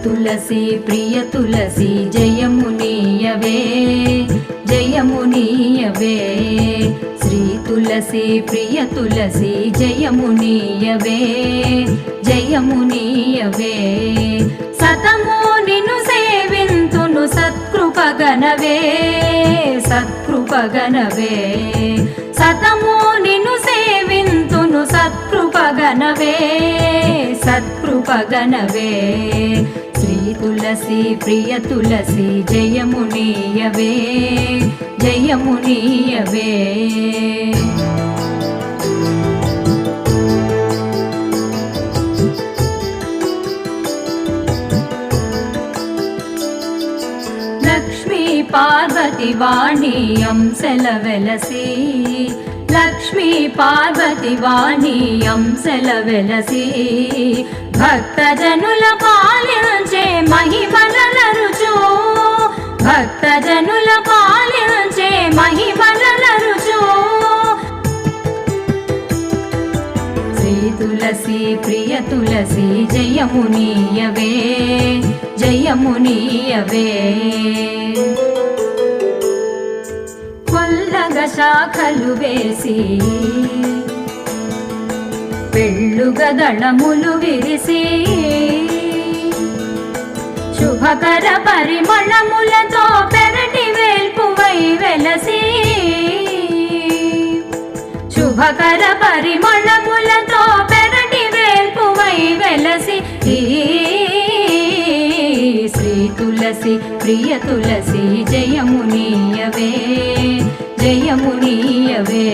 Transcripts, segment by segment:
తులసి ప్రియ తులసి జయమునీయవే జయమునీయవే శ్రీ తులసి ప్రియ తులసి జయమునీయవే జయమునీయవే సతము నిన్ను సేవింతును సత్కృపగనవే సత్కృపగనవే సతము నిన్ను సేవింతును సత్కృపగనవే సత్కృపగనవే శ్రీ తులసి ప్రియ తులసి జయమునీయవే జయమునీయవే లక్ష్మీ పార్వతి వాణి అంశల వెలసి లక్ష్మీ పార్వతి వాణి అంశల వెలసి భక్తజనుల పాలించే మహిమలరుచు భక్తజనుల పాలించే మహిమలరుచు శ్రీ తులసి ప్రియ తులసి జయమునీయవే జయమునీయవే కొల్లగ శాఖలు వేసి పెళ్ళుగ దళములు విరిసి శుభకర పరిమళములతో పెరటి వేల్పువై వెలసి శుభకర పరిమళములతో పెరటి వేల్పువై వెలసి శ్రీ తులసి ప్రియ తులసి జయమునీయవే జయమునీయవే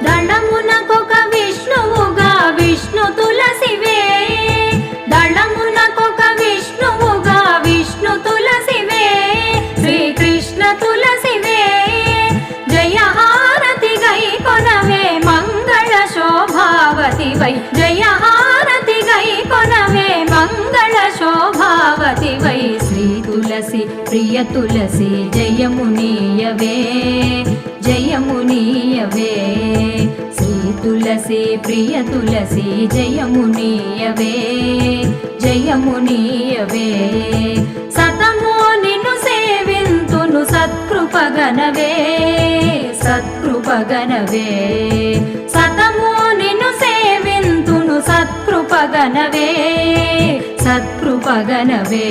దళమునకొక విష్ణువుగా విష్ణు తులసివే దళమునకొక విష్ణువుగా విష్ణు తులసివే శ్రీకృష్ణ తులసివే జయహారతి గై కొనవే మంగళ శోభావతి వై జయహారతి గై కొనవే మంగళ శోభావతి వై శ్రీ తులసి ప్రియ తులసి జయమునీయవే జయమునీయవే శ్రీ తులసి ప్రియ తులసి జయమునీయవే జయమునీయవే సతము నిన్ను సేవింతును సత్కృపగనవే సత్కృపగనవే సతము నిన్ను సేవింతును సత్కృపగనవే సత్కృపగనవే